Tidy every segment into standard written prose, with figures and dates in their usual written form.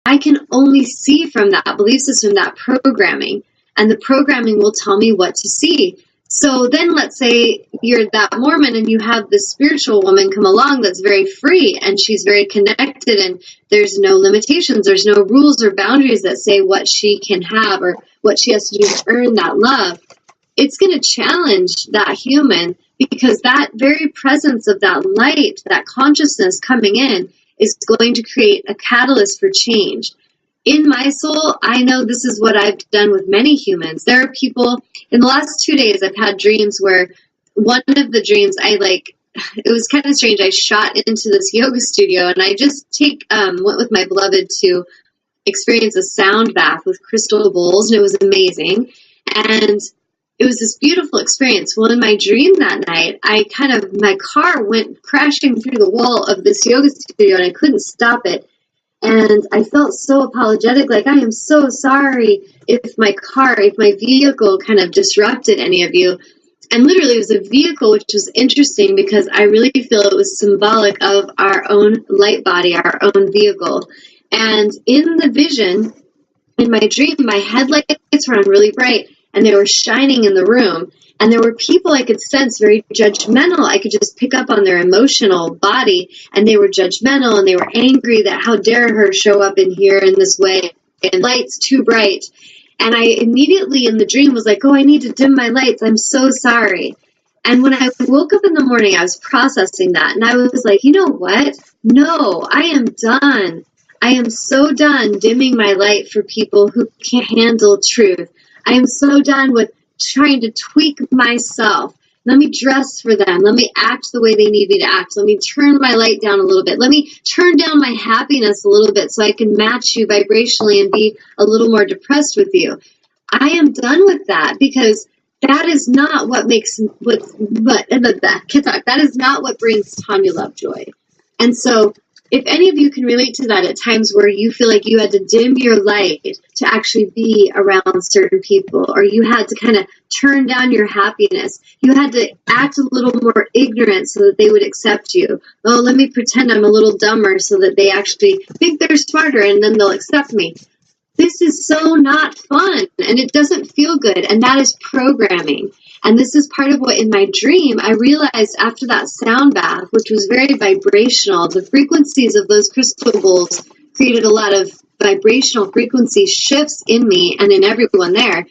I can only see from that belief system, that programming, and the programming will tell me what to see. So then let's say you're that Mormon and you have this spiritual woman come along that's very free and she's very connected and there's no limitations, there's no rules or boundaries that say what she can have or what she has to do to earn that love. It's going to challenge that human, because that very presence of that light, that consciousness coming in, is going to create a catalyst for change. In my soul, I know this is what I've done with many humans. There are people, in the last 2 days, I've had dreams where one of the dreams it was kind of strange. I shot into this yoga studio and I just went with my beloved to experience a sound bath with crystal bowls, and it was amazing. And it was this beautiful experience. Well, in my dream that night, my car went crashing through the wall of this yoga studio and I couldn't stop it. And I felt so apologetic, like, I am so sorry if my vehicle kind of disrupted any of you. And literally it was a vehicle, which was interesting because I really feel it was symbolic of our own light body, our own vehicle. And in the vision, in my dream, my headlights were on really bright and they were shining in the room. And there were people I could sense very judgmental. I could just pick up on their emotional body, and they were judgmental and they were angry that how dare her show up in here in this way, and lights too bright. And I immediately in the dream was like, oh, I need to dim my lights. I'm so sorry. And when I woke up in the morning, I was processing that. And I was like, you know what? No, I am done. I am so done dimming my light for people who can't handle truth. I am so done with trying to tweak myself. Let me dress for them. Let me act the way they need me to act. Let me turn my light down a little bit. Let me turn down my happiness a little bit so I can match you vibrationally and be a little more depressed with you. I am done with that, because that is not what makes that is not what brings Tanya Lovejoy. And so if any of you can relate to that at times where you feel like you had to dim your light to actually be around certain people, or you had to kind of turn down your happiness, you had to act a little more ignorant so that they would accept you. Oh, let me pretend I'm a little dumber so that they actually think they're smarter and then they'll accept me. This is so not fun, and it doesn't feel good, and that is programming. And this is part of what in my dream I realized after that sound bath, which was very vibrational. The frequencies of those crystal bowls created a lot of vibrational frequency shifts in me and in everyone there.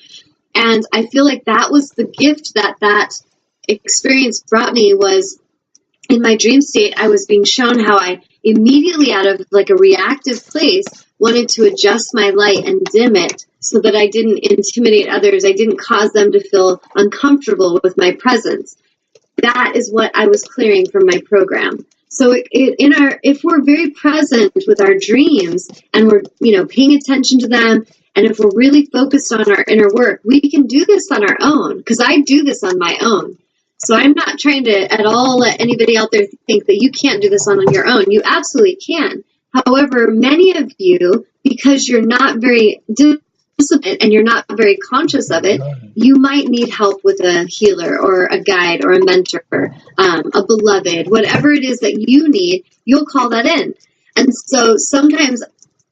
And I feel like that was the gift that experience brought me. Was in my dream state, I was being shown how I immediately, out of like a reactive place, wanted to adjust my light and dim it so that I didn't intimidate others. I didn't cause them to feel uncomfortable with my presence. That is what I was clearing from my program. So if we're very present with our dreams and we're paying attention to them, and if we're really focused on our inner work, we can do this on our own, because I do this on my own. So I'm not trying to at all let anybody out there think that you can't do this on your own. You absolutely can. However, many of you, because you're not very disciplined and you're not very conscious of it, you might need help with a healer or a guide or a mentor, a beloved, whatever it is that you need, you'll call that in. And so sometimes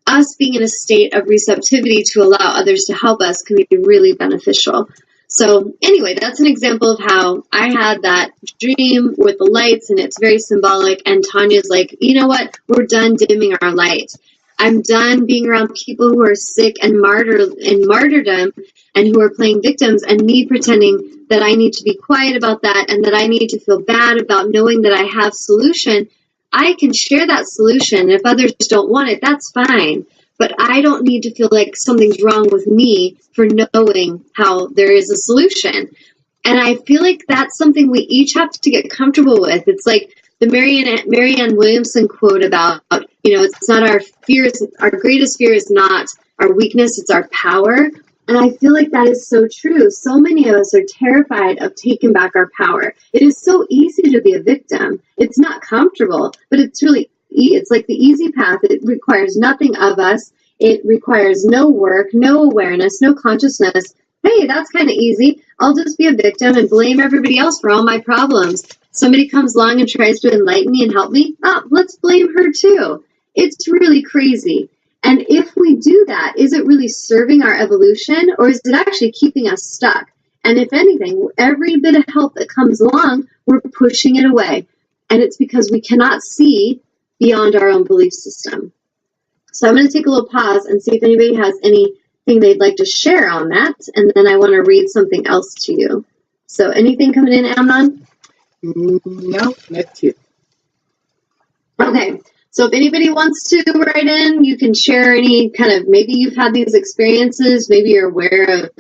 us being in a state of receptivity to allow others to help us can be really beneficial. So anyway, that's an example of how I had that dream with the lights, and it's very symbolic. And Tanya's like, you know what? We're done dimming our light. I'm done being around people who are sick and martyrdom and who are playing victims, and me pretending that I need to be quiet about that and that I need to feel bad about knowing that I have solution. I can share that solution. If others don't want it, that's fine. But I don't need to feel like something's wrong with me for knowing how there is a solution. And I feel like that's something we each have to get comfortable with. It's like the Marianne Williamson quote about, it's not our fears. Our greatest fear is not our weakness, it's our power. And I feel like that is so true. So many of us are terrified of taking back our power. It is so easy to be a victim. It's not comfortable, but it's like the easy path. It requires nothing of us. It requires no work, no awareness, no consciousness. Hey, that's kind of easy. I'll just be a victim and blame everybody else for all my problems. Somebody comes along and tries to enlighten me and help me. Oh, let's blame her too. It's really crazy. And if that, is it really serving our evolution, or is it actually keeping us stuck? And if anything, every bit of help that comes along, we're pushing it away. And it's because we cannot see beyond our own belief system. So I'm going to take a little pause and see if anybody has anything they'd like to share on that. And then I want to read something else to you. So anything coming in, Amnon? No, that's it. Okay. So if anybody wants to write in, you can share any kind of, maybe you've had these experiences, maybe you're aware of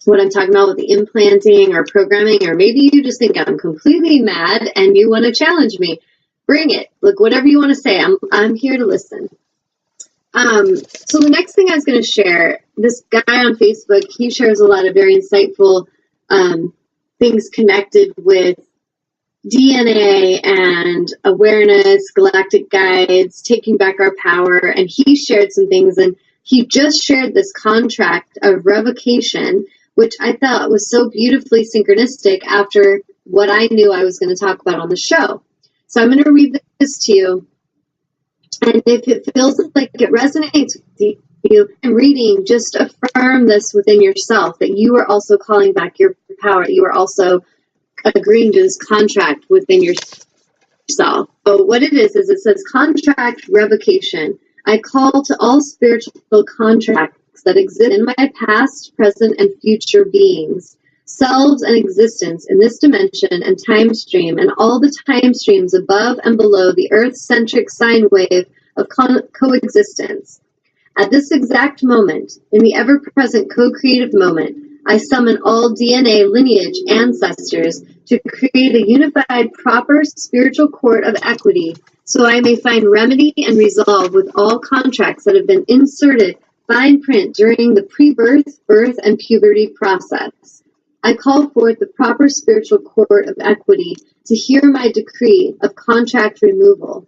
what I'm talking about with the implanting or programming, or maybe you just think I'm completely mad and you want to challenge me. Bring it. Look, whatever you want to say, I'm here to listen. So the next thing I was going to share, this guy on Facebook, he shares a lot of very insightful things connected with DNA and awareness, galactic guides, taking back our power, and he shared some things, and he just shared this contract of revocation, which I thought was so beautifully synchronistic after what I knew I was going to talk about on the show. So I'm going to read this to you, and if it feels like it resonates with you in reading, just affirm this within yourself, that you are also calling back your power, you are also agreeing to this contract within yourself. But what it is it says contract revocation. I call to all spiritual contracts that exist in my past, present, and future beings, selves and existence in this dimension and time stream, and all the time streams above and below the Earth-centric sine wave of coexistence. At this exact moment, in the ever-present co-creative moment, I summon all DNA lineage ancestors to create a unified, proper spiritual court of equity, so I may find remedy and resolve with all contracts that have been inserted fine print during the pre-birth, birth, and puberty process. I call forth the proper spiritual court of equity to hear my decree of contract removal.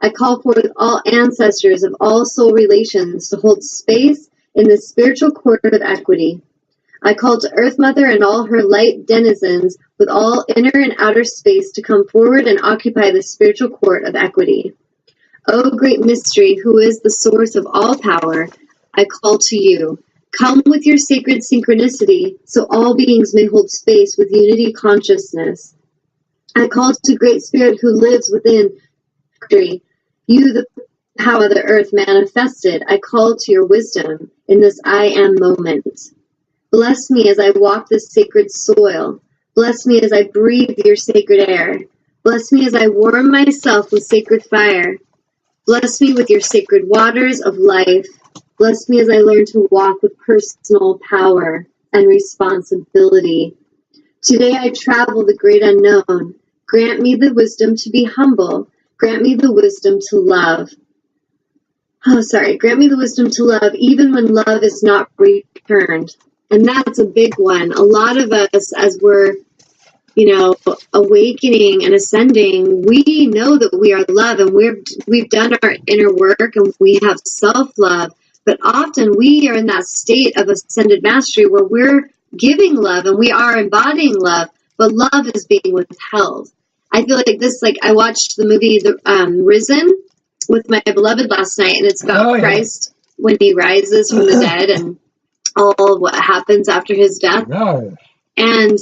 I call forth all ancestors of all soul relations to hold space in the spiritual court of equity. I call to Earth Mother and all her light denizens with all inner and outer space to come forward and occupy the spiritual court of equity. O great mystery, who is the source of all power, I call to you. Come with your sacred synchronicity so all beings may hold space with unity consciousness. I call to Great Spirit who lives within you, the power of the earth manifested. I call to your wisdom in this I am moment. Bless me as I walk this sacred soil. Bless me as I breathe your sacred air. Bless me as I warm myself with sacred fire. Bless me with your sacred waters of life. Bless me as I learn to walk with personal power and responsibility. Today I travel the great unknown. Grant me the wisdom to be humble. Grant me the wisdom to love. Grant me the wisdom to love even when love is not returned. And that's a big one. A lot of us, as we're, awakening and ascending, we know that we are love, and we've done our inner work and we have self-love. But often we are in that state of ascended mastery where we're giving love and we are embodying love, but love is being withheld. I feel like this, I watched the movie Risen with my beloved last night, and it's about Christ when he rises from the dead and all of what happens after his death. And,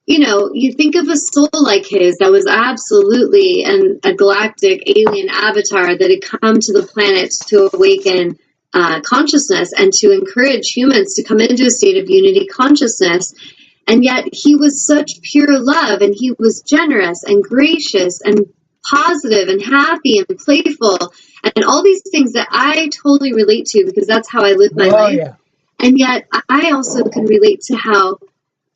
you think of a soul like his that was absolutely a galactic alien avatar that had come to the planet to awaken consciousness and to encourage humans to come into a state of unity consciousness. And yet he was such pure love, and he was generous and gracious and positive and happy and playful and all these things that I totally relate to because that's how I live my life. Yeah. And yet I also can relate to how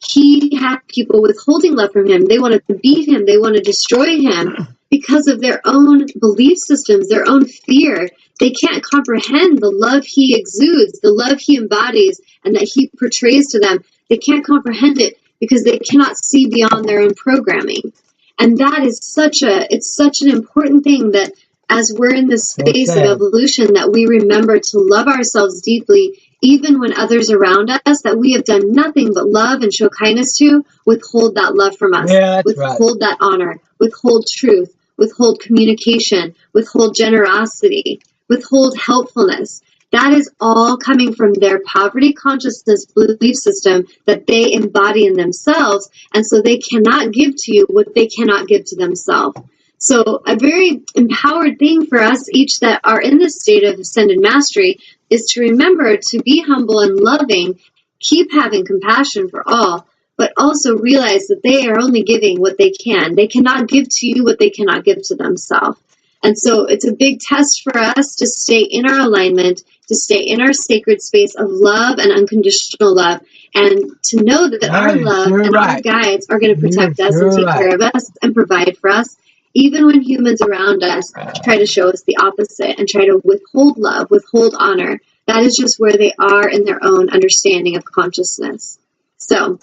he had people withholding love from him. They wanted to beat him. They want to destroy him because of their own belief systems, their own fear. They can't comprehend the love he exudes, the love he embodies, and that he portrays to them. They can't comprehend it because they cannot see beyond their own programming. And that is such an important thing, that as we're in this space of evolution, that we remember to love ourselves deeply, even when others around us that we have done nothing but love and show kindness to, withhold that love from us, withhold that honor, withhold truth, withhold communication, withhold generosity, withhold helpfulness. That is all coming from their poverty consciousness belief system that they embody in themselves. And so they cannot give to you what they cannot give to themselves. So a very empowered thing for us each that are in this state of ascended mastery is to remember to be humble and loving, keep having compassion for all, but also realize that they are only giving what they can. They cannot give to you what they cannot give to themselves. And so it's a big test for us to stay in our alignment, to stay in our sacred space of love and unconditional love, and to know that our love and our guides are going to protect us and take care of us and provide for us, even when humans around us try to show us the opposite and try to withhold love, withhold honor. That is just where they are in their own understanding of consciousness. So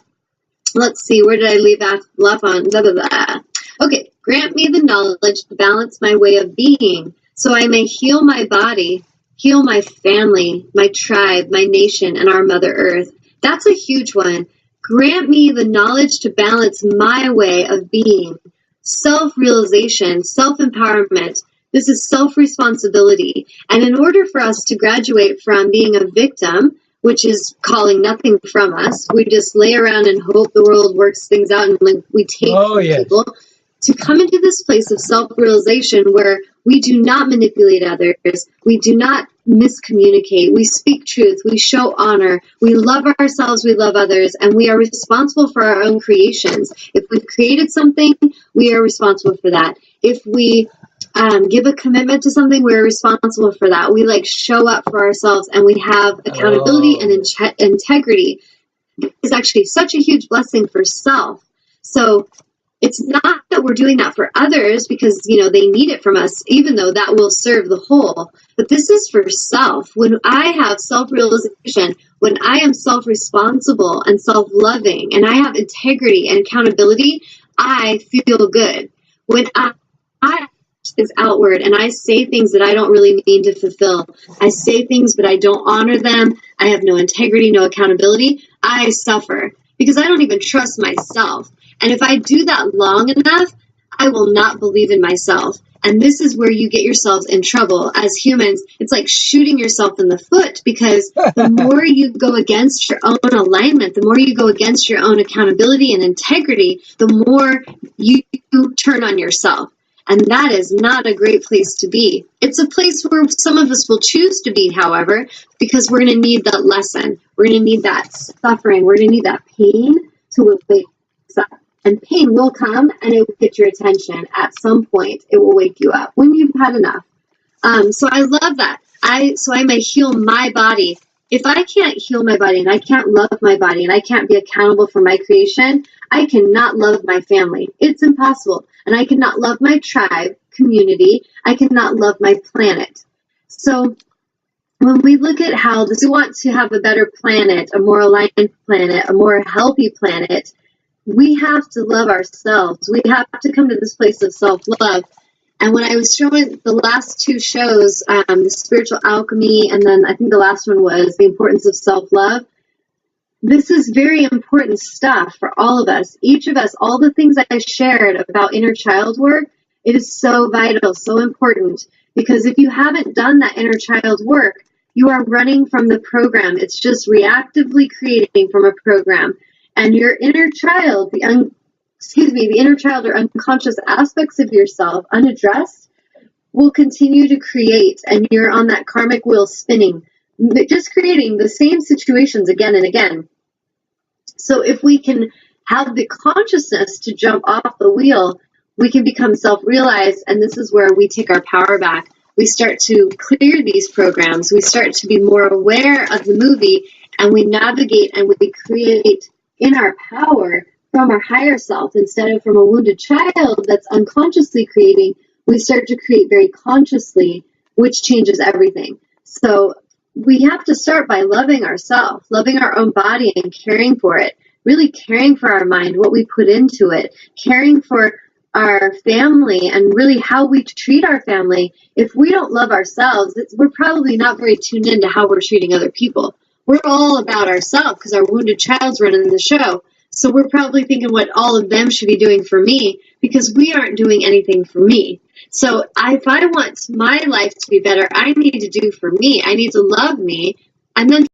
let's see, where did I leave off on? Blah, blah, blah. Okay, grant me the knowledge to balance my way of being so I may heal my body, heal my family, my tribe, my nation, and our Mother Earth. That's a huge one. Grant me the knowledge to balance my way of being. Self-realization, self-empowerment. This is self-responsibility. And in order for us to graduate from being a victim, which is calling nothing from us, we just lay around and hope the world works things out and we take people, to come into this place of self-realization where we do not manipulate others, we do not miscommunicate, we speak truth, we show honor, we love ourselves, we love others, and we are responsible for our own creations. If we've created something, we are responsible for that. If we give a commitment to something, we're responsible for that. We show up for ourselves and we have accountability and integrity. It's actually such a huge blessing for self. So it's not that we're doing that for others because, they need it from us, even though that will serve the whole. But this is for self. When I have self-realization, when I am self-responsible and self-loving, and I have integrity and accountability, I feel good. When I is outward and I say things that I don't really mean to fulfill, I say things but I don't honor them, I have no integrity, no accountability, I suffer because I don't even trust myself. And if I do that long enough, I will not believe in myself. And this is where you get yourselves in trouble. As humans, it's like shooting yourself in the foot, because the more you go against your own alignment, the more you go against your own accountability and integrity, the more you turn on yourself. And that is not a great place to be. It's a place where some of us will choose to be, however, because we're going to need that lesson. We're going to need that suffering. We're going to need that pain to wake us up. And pain will come and it will get your attention. At some point, it will wake you up when you've had enough. So I love that. So I may heal my body. If I can't heal my body and I can't love my body and I can't be accountable for my creation, I cannot love my family. It's impossible. And I cannot love my tribe, community. I cannot love my planet. So when we look at how we want to have a better planet, a more aligned planet, a more healthy planet, we have to love ourselves. We have to come to this place of self-love. And when I was showing the last two shows, the spiritual alchemy, and then I think the last one was the importance of self-love, this is very important stuff for all of us. Each of us, all the things I shared about inner child work, it is so vital, so important. Because if you haven't done that inner child work, you are running from the program. It's just reactively creating from a program. And your inner child, the inner child or unconscious aspects of yourself, unaddressed, will continue to create. And you're on that karmic wheel spinning, just creating the same situations again and again. So if we can have the consciousness to jump off the wheel, we can become self-realized. And this is where we take our power back. We start to clear these programs. We start to be more aware of the movie, and we navigate and we create in our power from our higher self instead of from a wounded child that's unconsciously creating. We start to create very consciously, which changes everything. So we have to start by loving ourselves, loving our own body and caring for it, really caring for our mind, what we put into it, caring for our family and really how we treat our family. If we don't love ourselves, we're probably not very tuned into how we're treating other people. We're all about ourselves because our wounded child's running the show. So we're probably thinking what all of them should be doing for me because we aren't doing anything for me. So if I want my life to be better, I need to do for me. I need to love me. And then